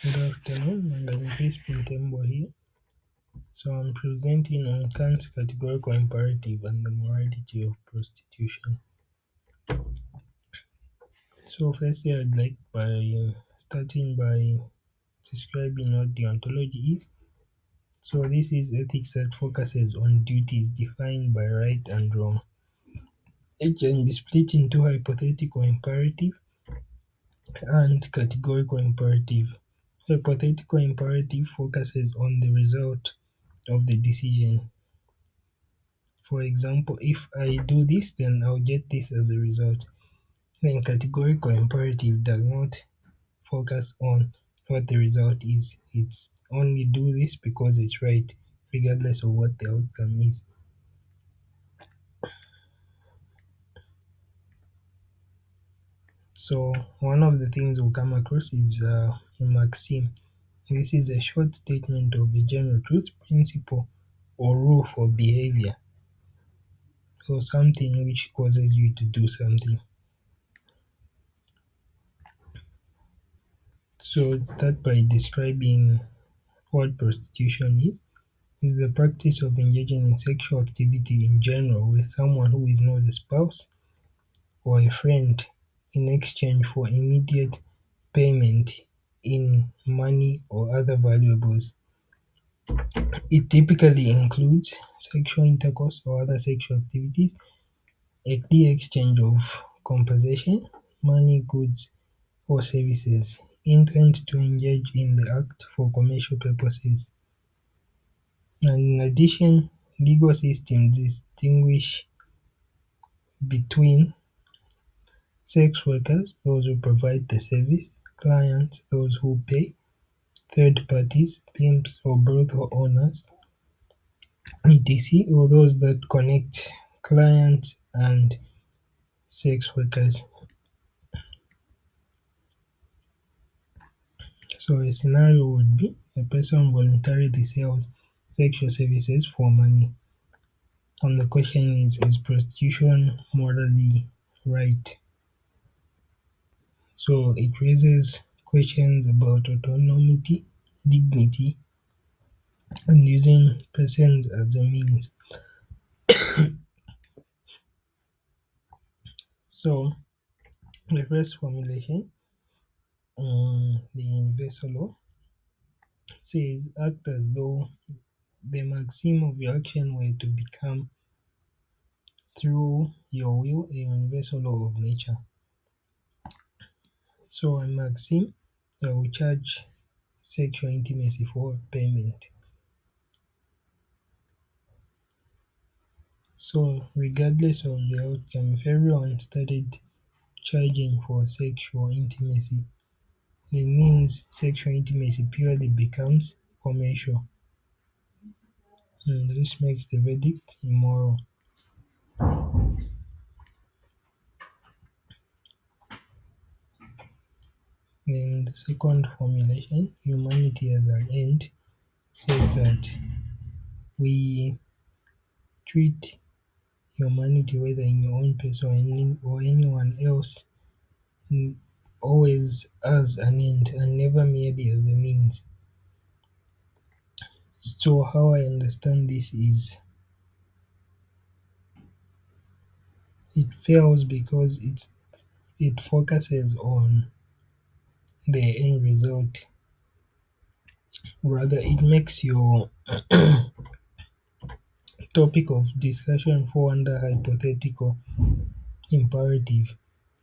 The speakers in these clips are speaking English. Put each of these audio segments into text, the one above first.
Good afternoon, and I'm Crispin Tembo here. So I'm presenting on Kant's categorical imperative and the morality of prostitution. So firstly, I'd like by starting by describing what deontology is. So this is ethics that focuses on duties defined by right and wrong. It can be split into hypothetical imperative and categorical imperative. Hypothetical imperative focuses on the result of the decision. For example, if I do this, then I'll get this as a result. Then categorical imperative does not focus on what the result is. It's only do this because it's right, regardless of what the outcome is. So one of the things we'll come across is a maxim. This is a short statement of a general truth, principle, or rule for behavior. So something which causes you to do something. So it's start by describing what prostitution is the practice of engaging in sexual activity in general with someone who is not a spouse or a friend in exchange for immediate payment in money or other valuables. It typically includes sexual intercourse or other sexual activities, a clear exchange of compensation, money, goods, or services, intent to engage in the act for commercial purposes. And in addition, legal systems distinguish between sex workers, those who provide the service, clients, those who pay, third parties, pimps or brothel owners, etc., or those that connect clients and sex workers. So a scenario would be a person voluntarily sells sexual services for money. And the question is prostitution morally right? So it raises questions about autonomy, dignity, and using persons as a means. So the first formulation, the universal law, says act as though the maxim of your action were to become through your will a universal law of nature. So a maxim that will charge sexual intimacy for payment. So regardless of the outcome, if everyone started charging for sexual intimacy, then means sexual intimacy purely becomes commercial, and this makes the verdict immoral. Then the second formulation, humanity as an end, says that we treat humanity, whether in your own person or anyone else, always as an end and never merely as a means. So how I understand this is it fails because it focuses on the end result. Rather, it makes your topic of discussion fall under hypothetical imperative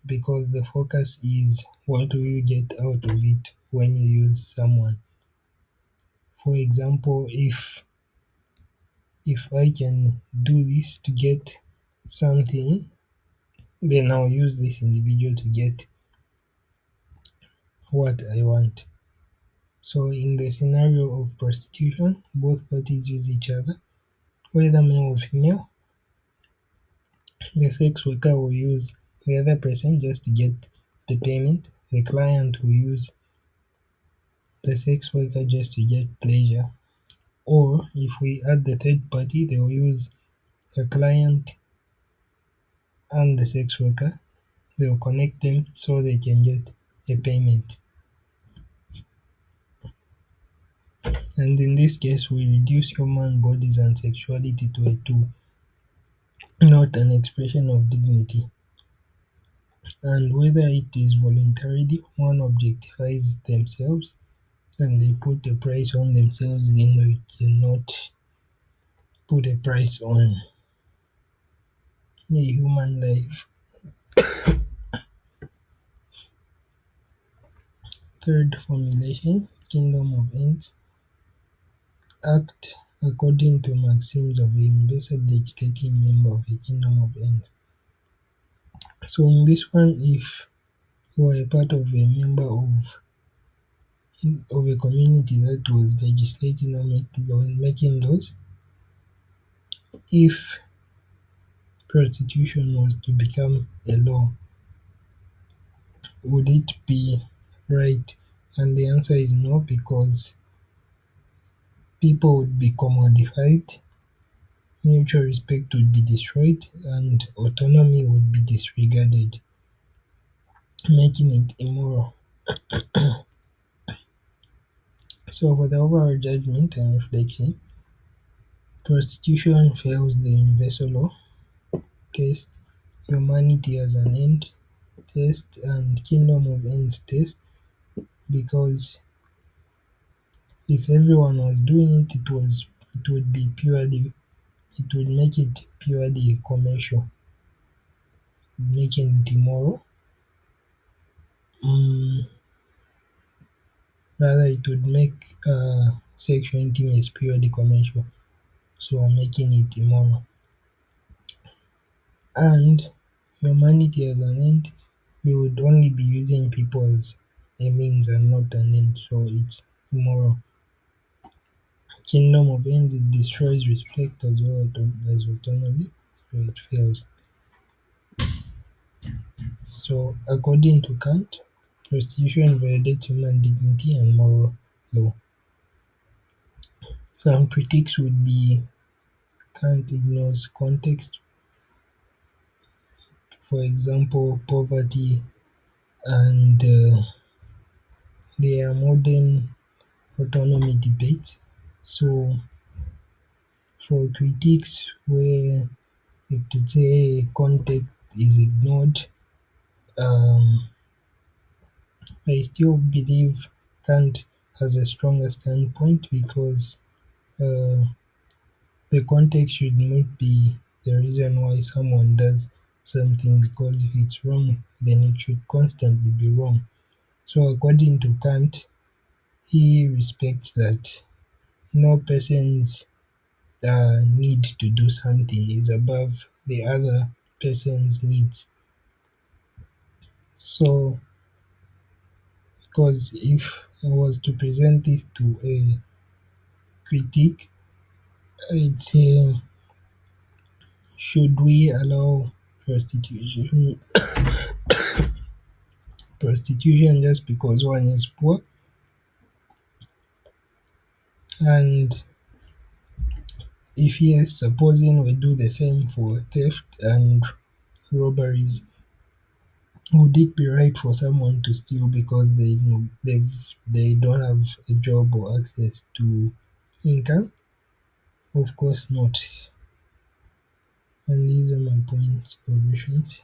because the focus is what do you get out of it when you use someone. For example, if I can do this to get something, then I'll use this individual to get what I want. So in the scenario of prostitution, both parties use each other, whether male or female. The sex worker will use the other person just to get the payment. The client will use the sex worker just to get pleasure. Or if we add the third party, they will use the client and the sex worker. They will connect them so they can get a payment. And in this case, we reduce human bodies and sexuality to a tool, not an expression of dignity. And whether it is voluntarily, one objectifies themselves and they put a price on themselves, even though you cannot put a price on a human life. Third formulation, kingdom of ends, act according to maxims of a universal legislating member of a kingdom of ends. So in this one, if you are a part of a member of a community that was legislating or making laws, if prostitution was to become a law, would it be right? And the answer is no, because people would be commodified, mutual respect would be destroyed, and autonomy would be disregarded, making it immoral. So, for the overall judgment and reflection, prostitution fails the universal law test, humanity as an end test, and kingdom of ends test, because if everyone was doing it, it would be purely it would make it purely commercial, making it immoral. Mm, Rather, it would make sexual intimacy purely commercial, so making it immoral. And humanity as an end, we would only be using people as a means and not an end, so it's immoral. Kingdom of ends, it destroys respect as well as autonomy, so it fails. So according to Kant, prostitution violates human dignity and moral law. Some critiques would be Kant ignores context, for example poverty, and there are modern autonomy debates. So for critiques where it would say context is ignored, um, I still believe Kant has a stronger standpoint, because uh, the context should not be the reason why someone does something, because if it's wrong, then it should constantly be wrong. So according to Kant, he respects that no person's need to do something is above the other person's needs. So, because if I was to present this to a critic, I'd say, should we allow prostitution prostitution just because one is poor? And if yes, supposing we do the same for theft and robberies, would it be right for someone to steal because they don't have a job or access to income? Of course not. And these are my points of reference.